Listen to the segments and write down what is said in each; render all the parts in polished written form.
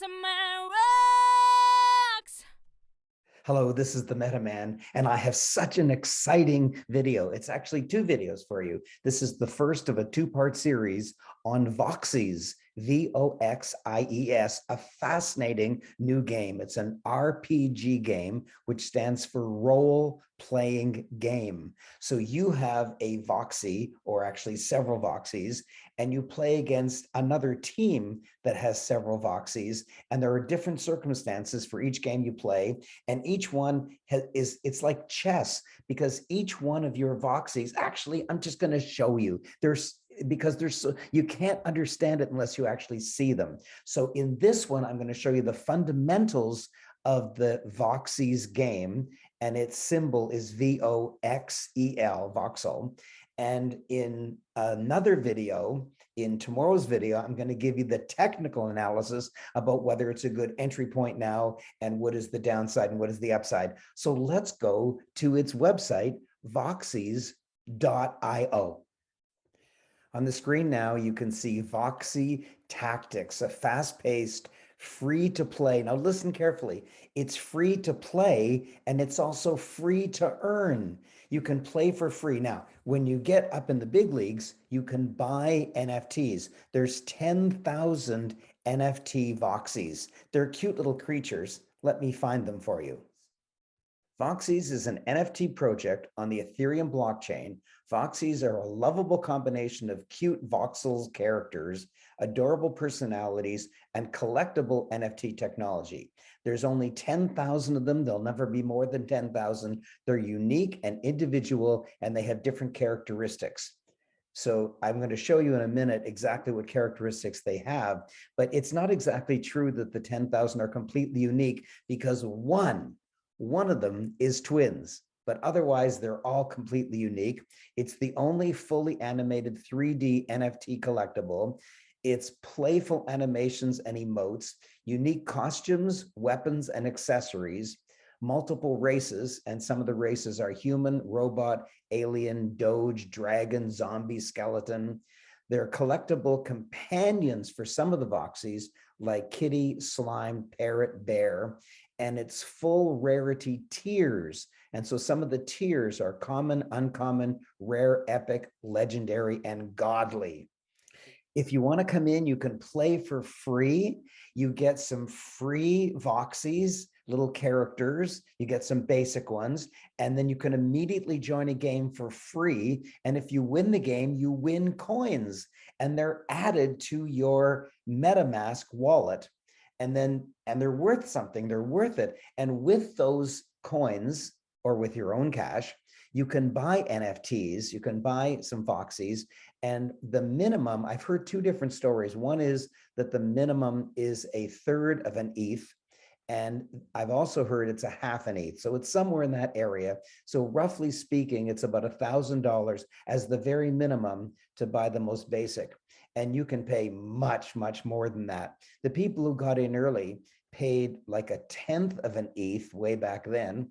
Man rocks. Hello, this is the Meta Man, and I have such an exciting video. It's actually two videos for you. This is the first of a two-part series on Voxies, VOXIES, a fascinating new game. It's an RPG game, which stands for role-playing game. So you have a Voxie, or actually several Voxies, and you play against another team that has several Voxies, and there are different circumstances for each game you play, and each one it's like chess, because each one of your Voxies, actually, I'm just going to show you. You can't understand it unless you actually see them. So in this one, I'm going to show you the fundamentals of the Voxies game, and its symbol is VOXEL, VOXEL. And in another video, in tomorrow's video, I'm going to give you the technical analysis about whether it's a good entry point now and what is the downside and what is the upside. So let's go to its website, voxies.io. On the screen now, you can see Voxie Tactics, a fast-paced, free to play. Now listen carefully. It's free to play, and it's also free to earn. You can play for free. Now, when you get up in the big leagues, you can buy NFTs. There's 10,000 NFT Voxies. They're cute little creatures. Let me find them for you. Voxies is an NFT project on the Ethereum blockchain. Voxies are a lovable combination of cute voxels characters, adorable personalities, and collectible NFT technology. There's only 10,000 of them. There'll never be more than 10,000. They're unique and individual, and they have different characteristics. So I'm going to show you in a minute exactly what characteristics they have, but it's not exactly true that the 10,000 are completely unique, because one of them is twins, but otherwise they're all completely unique. It's the only fully animated 3D NFT collectible. It's playful animations and emotes, unique costumes, weapons, and accessories, multiple races, and some of the races are human, robot, alien, doge, dragon, zombie, skeleton. They're collectible companions for some of the Voxies, like kitty, slime, parrot, bear, and it's full rarity tiers. And so some of the tiers are common, uncommon, rare, epic, legendary, and godly. If you want to come in, you can play for free. You get some free Voxies, little characters. You get some basic ones, and then you can immediately join a game for free. And if you win the game, you win coins, and they're added to your MetaMask wallet. And they're worth something, they're worth it. And with those coins, or with your own cash, you can buy NFTs, you can buy some Voxies, and the minimum, I've heard two different stories. One is that the minimum is a third of an ETH, and I've also heard it's a half an ETH. So it's somewhere in that area. So roughly speaking, it's about $1,000 as the very minimum to buy the most basic. And you can pay much, much more than that. The people who got in early paid like a tenth of an ETH way back then,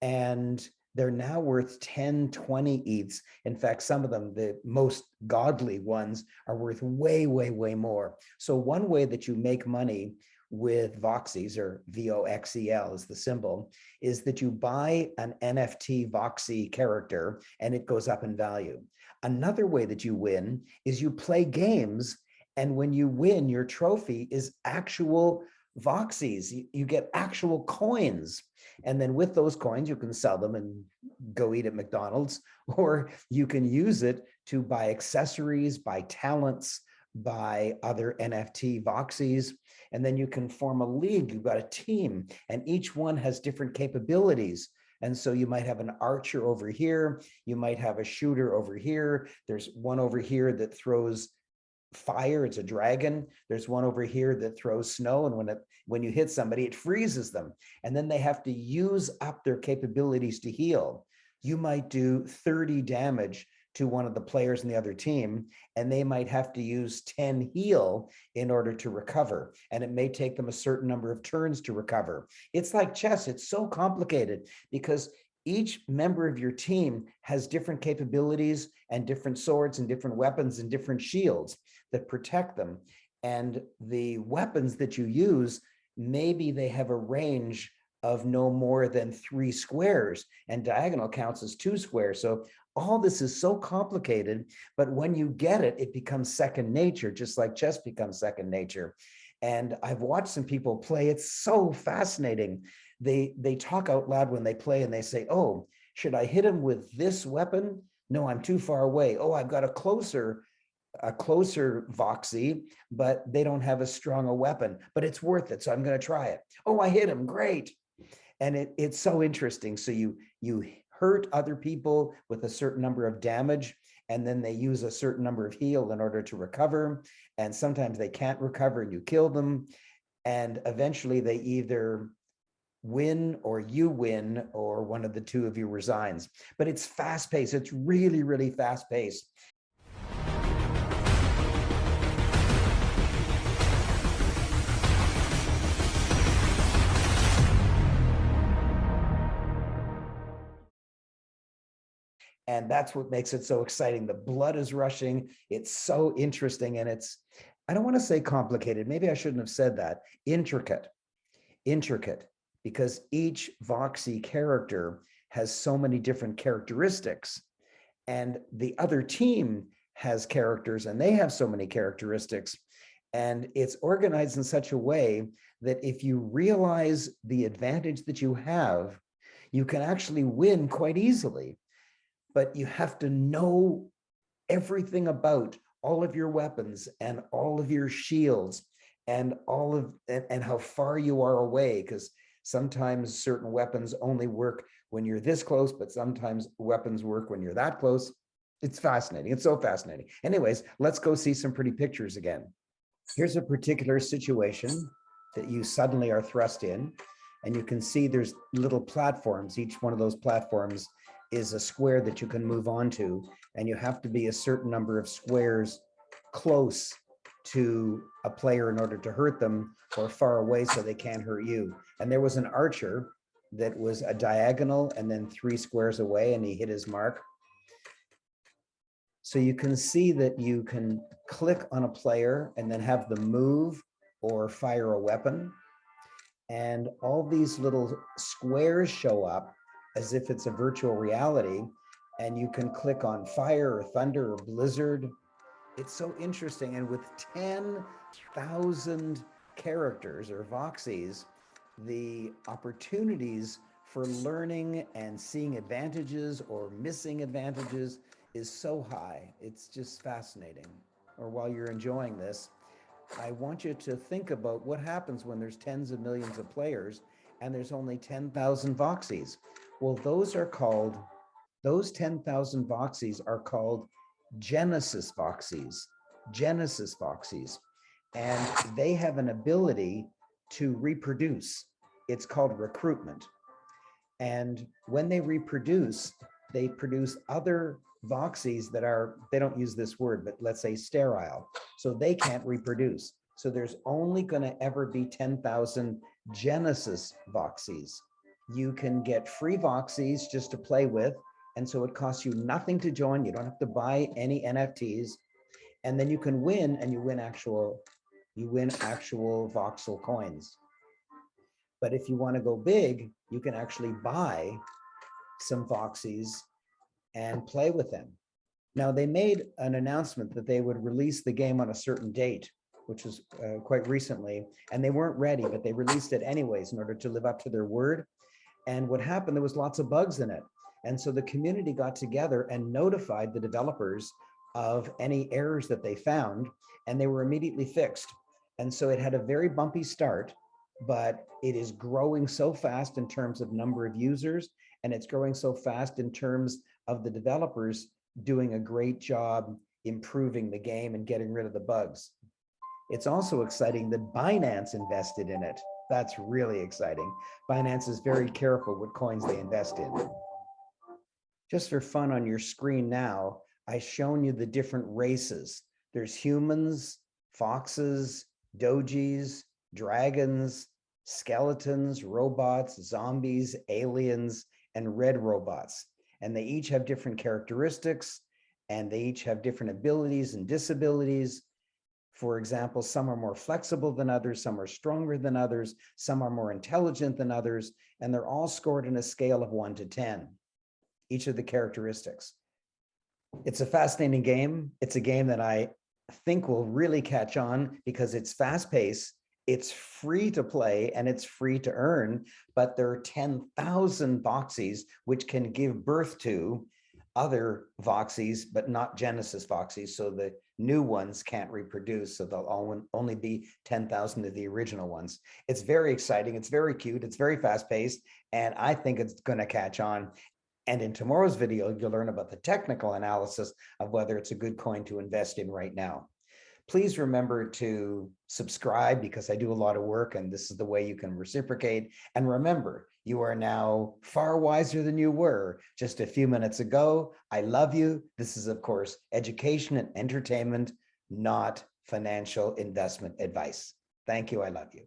and they're now worth 10, 20 ETHs. In fact, some of them, the most godly ones, are worth way, way, way more. So one way that you make money with Voxies, or VOXEL is the symbol, is that you buy an NFT Voxie character and it goes up in value. Another way that you win is you play games, and when you win, your trophy is actual Voxies. You get actual coins. And then with those coins, you can sell them and go eat at McDonald's, or you can use it to buy accessories, buy talents, buy other NFT Voxies, and then you can form a league. You've got a team, and each one has different capabilities. And so you might have an archer over here, you might have a shooter over here. There's one over here that throws fire, it's a dragon. There's one over here that throws snow, and when you hit somebody, it freezes them. And then they have to use up their capabilities to heal. You might do 30 damage to one of the players in the other team, and they might have to use 10 heal in order to recover. And it may take them a certain number of turns to recover. It's like chess. It's so complicated because each member of your team has different capabilities and different swords and different weapons and different shields that protect them. And the weapons that you use, maybe they have a range of no more than 3 squares, and diagonal counts as 2 squares. So all this is so complicated, but when you get it, it becomes second nature, just like chess becomes second nature. And I've watched some people play. It's so fascinating. They talk out loud when they play, and they say, oh, should I hit him with this weapon? No, I'm too far away. Oh, I've got a closer VOXIE, but they don't have as strong a weapon, but it's worth it. So I'm going to try it. Oh, I hit him. Great. And it's so interesting. So you hurt other people with a certain number of damage, and then they use a certain number of heal in order to recover. And sometimes they can't recover and you kill them. And eventually they either win or you win, or one of the two of you resigns. But it's fast paced. It's really, really fast paced. And that's what makes it so exciting. The blood is rushing. It's so interesting. And it's, I don't want to say complicated. Maybe I shouldn't have said that. Intricate, because each VOXIE character has so many different characteristics. And the other team has characters and they have so many characteristics. And it's organized in such a way that if you realize the advantage that you have, you can actually win quite easily. But you have to know everything about all of your weapons and all of your shields and all of and how far you are away, because sometimes certain weapons only work when you're this close, but sometimes weapons work when you're that close. It's fascinating. It's so fascinating. Anyways, let's go see some pretty pictures again. Here's a particular situation that you suddenly are thrust in, and you can see there's little platforms. Each one of those platforms is a square that you can move on to, and you have to be a certain number of squares close to a player in order to hurt them, or far away so they can't hurt you. And there was an archer that was a diagonal and then 3 squares away, and he hit his mark. So you can see that you can click on a player and then have them move or fire a weapon. And all these little squares show up as if it's a virtual reality, and you can click on fire or thunder or blizzard. It's so interesting. And with 10,000 characters or voxies, the opportunities for learning and seeing advantages or missing advantages is so high. It's just fascinating. Or while you're enjoying this, I want you to think about what happens when there's tens of millions of players and there's only 10,000 voxies. Well, those 10,000 voxies are called Genesis voxies. And they have an ability to reproduce. It's called recruitment. And when they reproduce, they produce other voxies that are, they don't use this word, but let's say sterile. So they can't reproduce. So there's only going to ever be 10,000 Genesis voxies. You can get free voxies just to play with. And so it costs you nothing to join. You don't have to buy any NFTs. And then you can win, and you win actual VOXEL coins. But if you want to go big, you can actually buy some voxies and play with them. Now, they made an announcement that they would release the game on a certain date, which was quite recently, and they weren't ready, but they released it anyways in order to live up to their word. And what happened, there was lots of bugs in it. And so the community got together and notified the developers of any errors that they found, and they were immediately fixed. And so it had a very bumpy start, but it is growing so fast in terms of number of users, and it's growing so fast in terms of the developers doing a great job improving the game and getting rid of the bugs. It's also exciting that Binance invested in it. That's really exciting. Binance is very careful what coins they invest in. Just for fun, on your screen now, I've shown you the different races. There's humans, foxes, dojis, dragons, skeletons, robots, zombies, aliens, and red robots. And they each have different characteristics, and they each have different abilities and disabilities. For example, some are more flexible than others, some are stronger than others, some are more intelligent than others, and they're all scored in a scale of 1 to 10, each of the characteristics. It's a fascinating game. It's a game that I think will really catch on because it's fast paced, it's free to play, and it's free to earn, but there are 10,000 Voxies which can give birth to other Voxies, but not Genesis Voxies. So the new ones can't reproduce. So they'll only be 10,000 of the original ones. It's very exciting. It's very cute. It's very fast paced. And I think it's going to catch on. And in tomorrow's video, you'll learn about the technical analysis of whether it's a good coin to invest in right now. Please remember to subscribe because I do a lot of work and this is the way you can reciprocate. And remember, you are now far wiser than you were just a few minutes ago. I love you. This is, of course, education and entertainment, not financial investment advice. Thank you. I love you.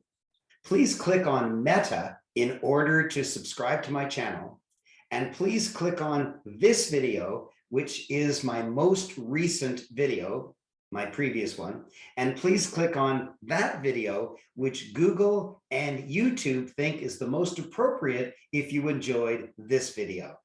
Please click on Meta in order to subscribe to my channel. And please click on this video, which is my most recent video, my previous one. And please click on that video, which Google and YouTube think is the most appropriate if you enjoyed this video.